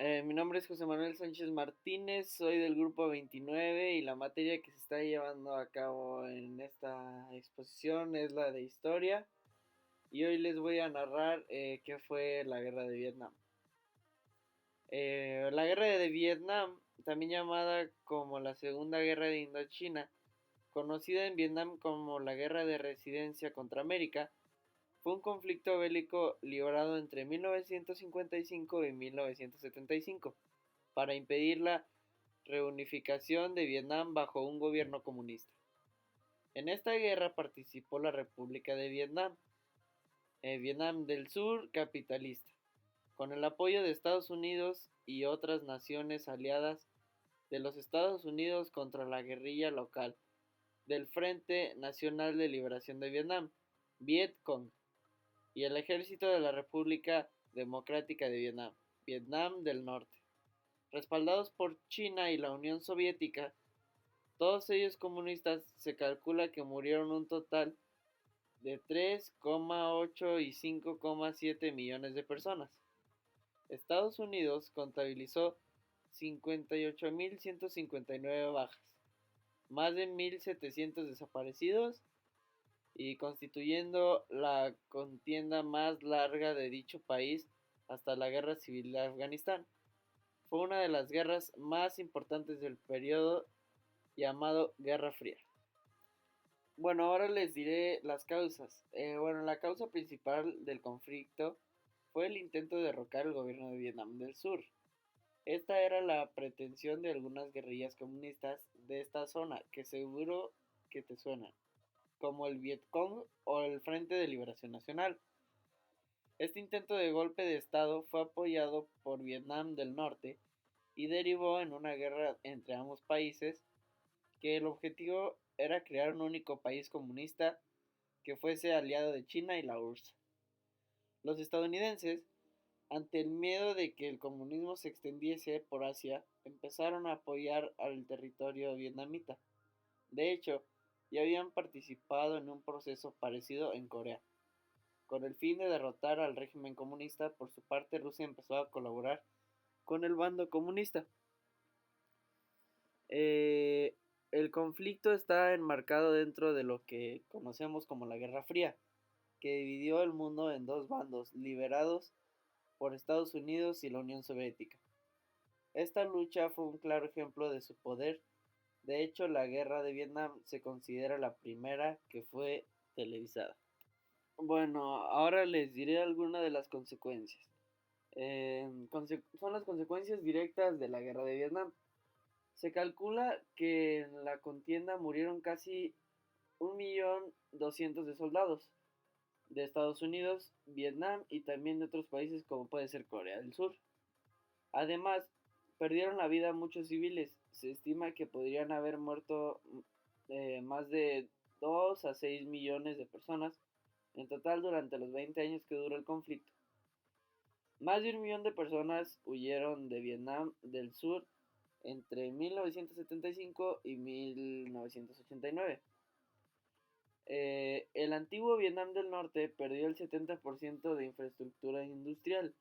Mi nombre es José Manuel Sánchez Martínez, soy del grupo 29 y la materia que se está llevando a cabo en esta exposición es la de historia y hoy les voy a narrar qué fue la guerra de Vietnam. La guerra de Vietnam, también llamada como la Segunda Guerra de Indochina, conocida en Vietnam como la Guerra de Resistencia contra América, fue un conflicto bélico librado entre 1955 y 1975 para impedir la reunificación de Vietnam bajo un gobierno comunista. En esta guerra participó la República de Vietnam, Vietnam del Sur capitalista, con el apoyo de Estados Unidos y otras naciones aliadas de los Estados Unidos contra la guerrilla local del Frente Nacional de Liberación de Vietnam, Vietcong, y el ejército de la República Democrática de Vietnam, Vietnam del Norte. Respaldados por China y la Unión Soviética, todos ellos comunistas, se calcula que murieron un total de 3,8 y 5,7 millones de personas. Estados Unidos contabilizó 58.159 bajas, más de 1.700 desaparecidos y constituyendo la contienda más larga de dicho país hasta la Guerra Civil de Afganistán. Fue una de las guerras más importantes del periodo llamado Guerra Fría. Bueno, ahora les diré las causas. La causa principal del conflicto fue el intento de derrocar el gobierno de Vietnam del Sur. Esta era la pretensión de algunas guerrillas comunistas de esta zona, que seguro que te suenan, como el Vietcong o el Frente de Liberación Nacional. Este intento de golpe de Estado fue apoyado por Vietnam del Norte y derivó en una guerra entre ambos países, que el objetivo era crear un único país comunista que fuese aliado de China y la URSS. Los estadounidenses, ante el miedo de que el comunismo se extendiese por Asia, empezaron a apoyar al territorio vietnamita. De hecho, ya habían participado en un proceso parecido en Corea. Con el fin de derrotar al régimen comunista, por su parte Rusia empezó a colaborar con el bando comunista. Eh, el conflicto está enmarcado dentro de lo que conocemos como la Guerra Fría, que dividió el mundo en dos bandos, liderados por Estados Unidos y la Unión Soviética. Esta lucha fue un claro ejemplo de su poder. De hecho, la Guerra de Vietnam se considera la primera que fue televisada. Bueno, ahora les diré algunas de las consecuencias. Son las consecuencias directas de la Guerra de Vietnam. Se calcula que en la contienda murieron casi 1.200.000 de soldados de Estados Unidos, Vietnam y también de otros países como puede ser Corea del Sur. Además, perdieron la vida muchos civiles. Se estima que podrían haber muerto más de 2 a 6 millones de personas en total durante los 20 años que duró el conflicto. Más de 1 millón de personas huyeron de Vietnam del Sur entre 1975 y 1989. El antiguo Vietnam del Norte perdió el 70% de infraestructura industrial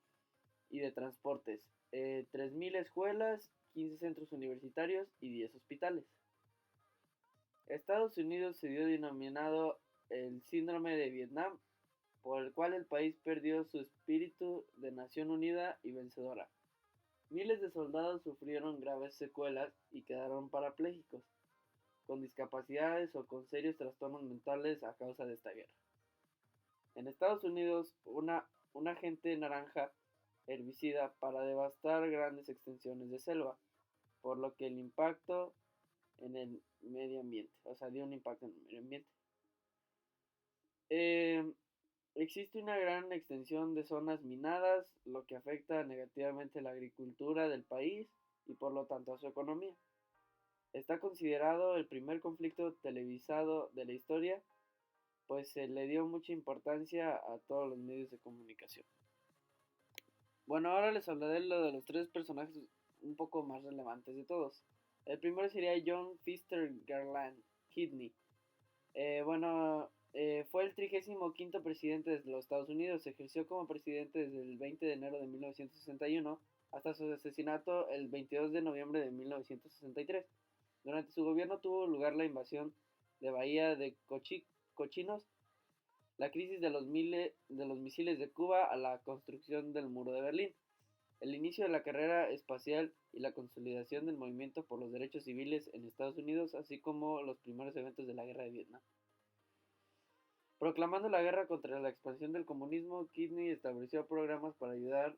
y de transportes, 3.000 escuelas, 15 centros universitarios y 10 hospitales. Estados Unidos se dio denominado el síndrome de Vietnam, por el cual el país perdió su espíritu de nación unida y vencedora. Miles de soldados sufrieron graves secuelas y quedaron parapléjicos, con discapacidades o con serios trastornos mentales a causa de esta guerra. En Estados Unidos, un agente naranja herbicida para devastar grandes extensiones de selva, por lo que el impacto en el medio ambiente, dio un impacto en el medio ambiente. Eh, Existe una gran extensión de zonas minadas, lo que afecta negativamente la agricultura del país y por lo tanto a su economía. Está considerado el primer conflicto televisado de la historia, pues se le dio mucha importancia a todos los medios de comunicación. Bueno, ahora les hablaré de los tres personajes un poco más relevantes de todos. El primero sería John Pfister Garland Kidney. Fue el 35º presidente de los Estados Unidos. Ejerció como presidente desde el 20 de enero de 1961 hasta su asesinato el 22 de noviembre de 1963. Durante su gobierno tuvo lugar la invasión de Bahía de Cochinos, la crisis de los misiles de Cuba a la construcción del muro de Berlín, el inicio de la carrera espacial y la consolidación del movimiento por los derechos civiles en Estados Unidos, así como los primeros eventos de la guerra de Vietnam. Proclamando la guerra contra la expansión del comunismo, Kidney estableció programas para ayudar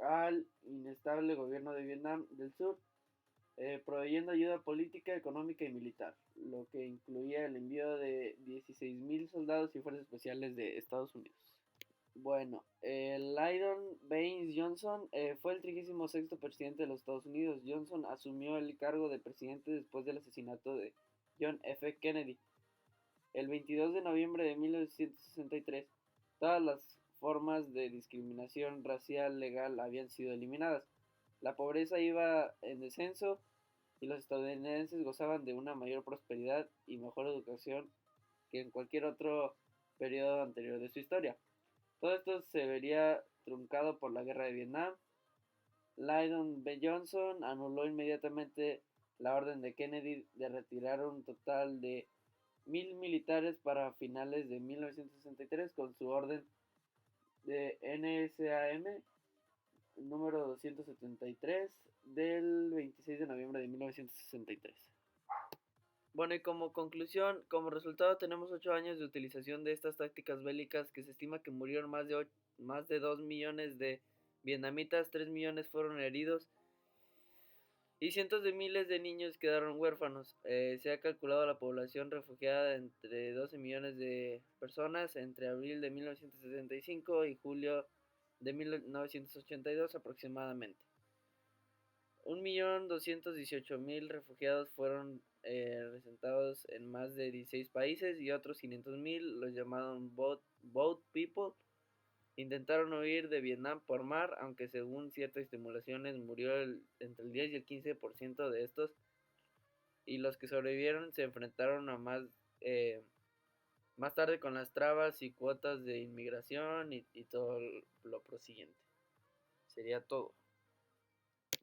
al inestable gobierno de Vietnam del Sur, proveyendo ayuda política, económica y militar, lo que incluía el envío de 16.000 soldados y fuerzas especiales de Estados Unidos. Bueno, Lyndon Baines Johnson fue el 36º presidente de los Estados Unidos. Johnson asumió el cargo de presidente después del asesinato de John F. Kennedy. El 22 de noviembre de 1963, todas las formas de discriminación racial legal habían sido eliminadas. La pobreza iba en descenso y los estadounidenses gozaban de una mayor prosperidad y mejor educación que en cualquier otro periodo anterior de su historia. Todo esto se vería truncado por la guerra de Vietnam. Lyndon B. Johnson anuló inmediatamente la orden de Kennedy de retirar un total de 1.000 militares para finales de 1963 con su orden de NSAM número 273 del 26 de noviembre de 1963. Bueno, y como conclusión, como resultado tenemos 8 años de utilización de estas tácticas bélicas que se estima que murieron más de 2 millones de vietnamitas, 3 millones fueron heridos y cientos de miles de niños quedaron huérfanos. Se ha calculado la población refugiada entre 12 millones de personas entre abril de 1975 y julio de 1982 aproximadamente. 1.218.000 refugiados fueron resentados en más de 16 países y otros 500.000, los llamados Boat People, intentaron huir de Vietnam por mar, aunque según ciertas estimulaciones murió entre el 10 y el 15% de estos, y los que sobrevivieron se enfrentaron a más tarde con las trabas y cuotas de inmigración y todo lo prosiguiente. Sería todo.